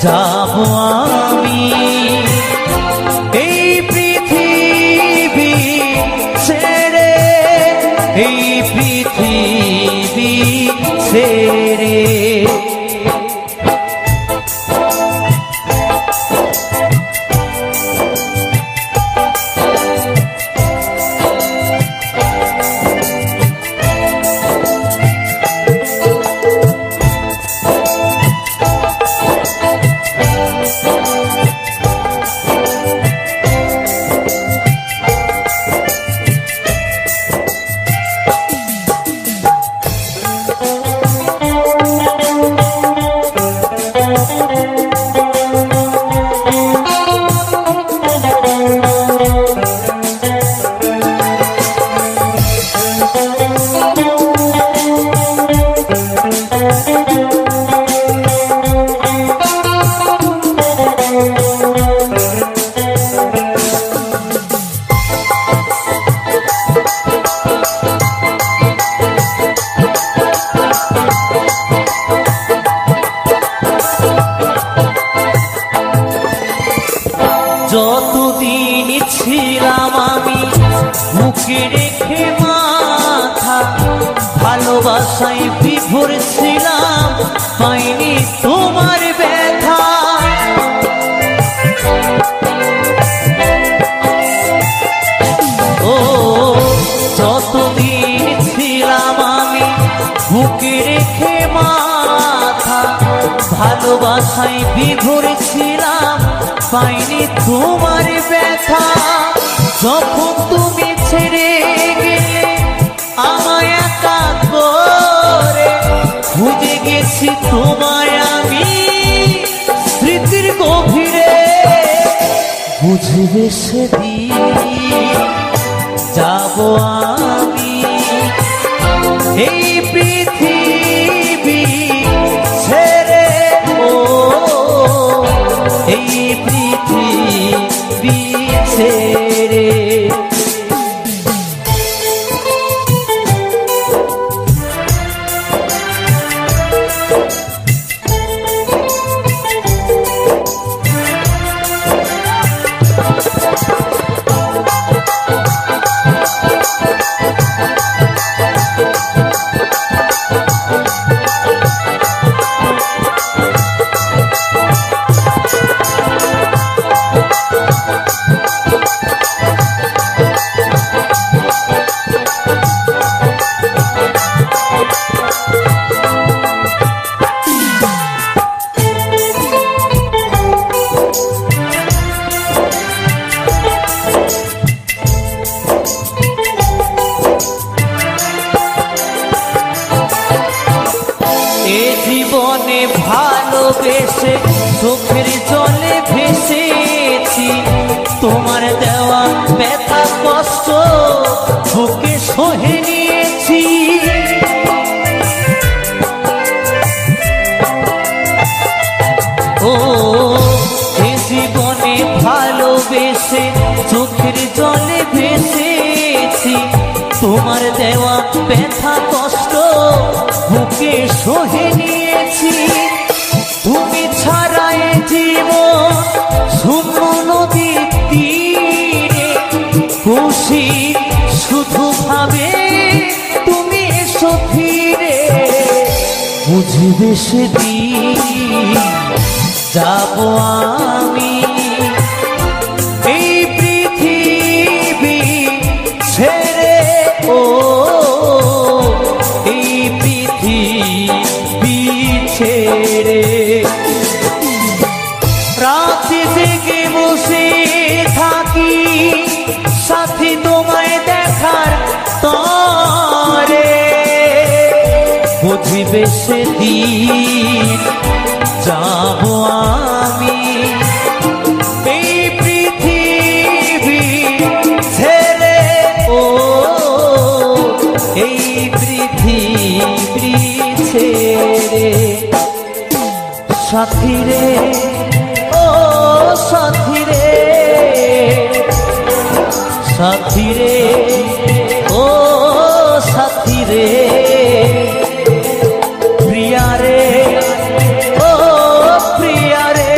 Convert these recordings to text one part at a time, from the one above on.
যাব আমি এই পৃথিবী ছেড়ে, এই পৃথিবী ছেড়ে। যতদিন ছিলাম আমি বুকে রেখে মাথা, ভালোবাসায় বিভোর ছিলাম, পাইনি তোমার ব্যথা। ও যতদিন ছিলাম আমি বুকে রেখে মাথা, ভালোবাসায় বিভোর ছিলাম, পাইনি তোমার ব্যথা। যখন তুমি ছেড়ে গেলে আমায় একা করে, খুঁজে গেছি তোমায় আমি স্মৃতির গভীরে। বুঝবে সেদিন যাব আমি এই পৃথিবী ছেড়ে, ও এই পৃথিবী ছেড়ে। জীবনে ভালোবেসে চোখের জলে ভেসেছি, তোমার দেওয়া ব্যথা কষ্ট বুকে সহে নিয়েছি। ও এ জীবনে ভালোবেসে চোখের জলে ভেসেছি, তোমার দেওয়া ব্যথা কষ্ট বুকে সহে নিয়েছি। তুমি ছাড়াই জীবন শূন্য নদীর তীরে, খুশি শুধু ভাবে তুমি এসো ফিরে। বুঝবে সেদিন যাব আমি এই পৃথিবী ছেড়ে, ও এই পৃথিবী ছেড়ে। রাতে জেগে বসে থাকি সাথী তোমায় দেখার তরে, বুঝবে সেদিন যাব আমি এই পৃথিবী ছেড়ে, ও এই পৃথিবী ছেড়ে। সাথী রে, ও সাথী রে, সাথী রে, ও সাথী রে, প্রিয়া রে, ও প্রিয়া রে,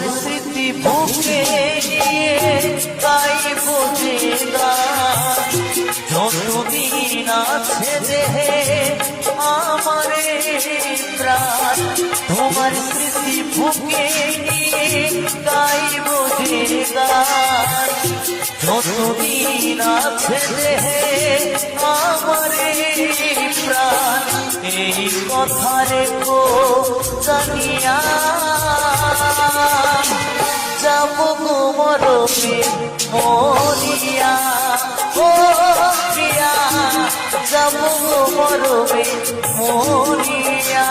তোমার স্মৃতি বুকে নিয়ে গাইব যে গান যতদিন আছে দেহে আমারে প্রাণ তোমার স্মৃতি বুকে নিয়ে গাইব যে গান যতদিন আছে দেহে আমারে প্রাণ এই কথা রেখো জানিয়া যাব গো মরমে মরিয়া ও প্রিয়া যাব গো মরমে মরিয়া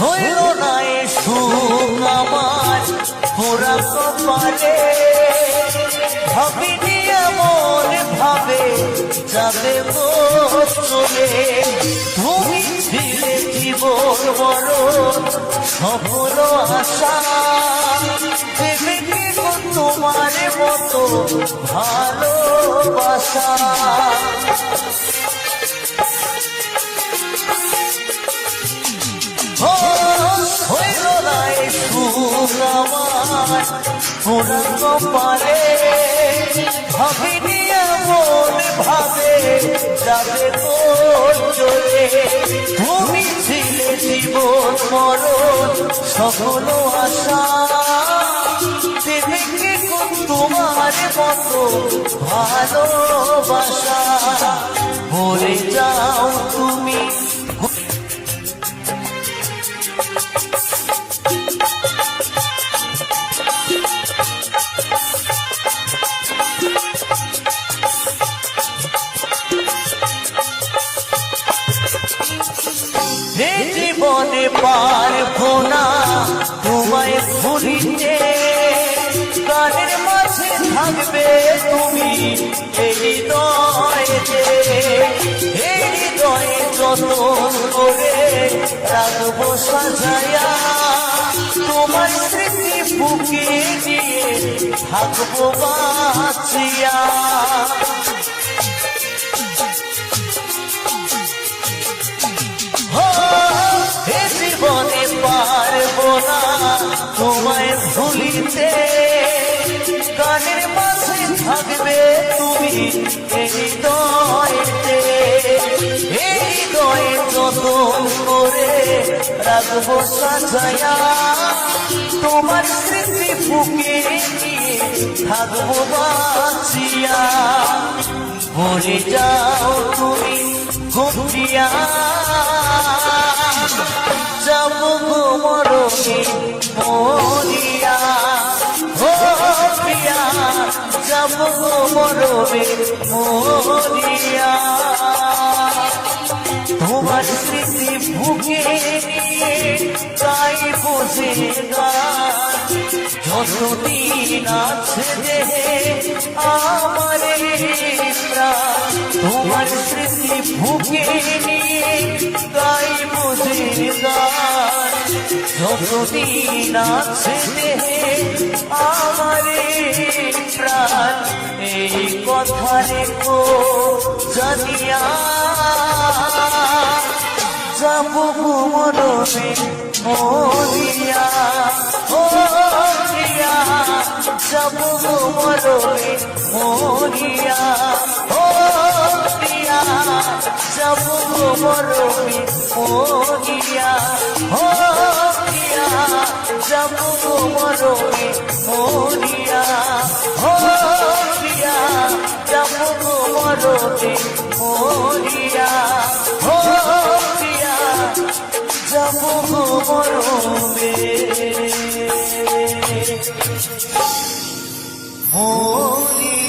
হইল না এ সুখ আমার পুরা কপালে ভাবিনি এমন ভাবে যাবে চলে তুমি ছিলে জীবন মরণ সফল আশা দেবে কি গো তোমার মতো ভালোবাসা হইল না এ সুখ আমার পুরা কপালে ভাবিনি এমন ভাবে যাবে চলে তুমি ছিলে জীবন মরণ সকল আশা দেবে কি গো তোমার মতো ভালোবাসা ভরে যাও তুমি জীবনে পারবো না তোমায় ভুলিতে গানের মাঝে থাকবে তুমি এই হৃদয়ে এই হৃদয়ে যতন করে রাখবো সাজায়া তোমার স্মৃতি বুকে নিয়ে থাকবো বাঁচিয়া জীবনে পারবো না তোমায় ভুলিতে গানের মাঝে থাকবে তুমি এই হৃদয়েতে এই হৃদয়ে যতন করে রাখবো সাজায়া তোমার স্মৃতি বুকে নিয়ে থাকবো বাঁচিয়া ভরে যাও তুমি ঘুরিয়া যাব গো মরমে মরিয়া ও প্রিয়া যাব গো মরমে মরিয়া তোমার স্মৃতি বুকে নিয়ে গাইব যে গান যতদিন আছে দেহে আমারে প্রাণ তোমার স্মৃতি বুকে নিয়ে গাইব যে গান যতদিন আছে দেহে আমারে প্রাণ এই কথা রেখো জানিয়া যাব গো মরমে মরিয়া ও প্রিয়া যাব গো মরমে মরিয়া ও প্রিয়া যাব গো মরমে মরিয়া ও প্রিয়া যাব গো মরমে মরিয়া ও প্রিয়া যাব গো মরমে মরিয়া ও প্রিয়া মরিয়া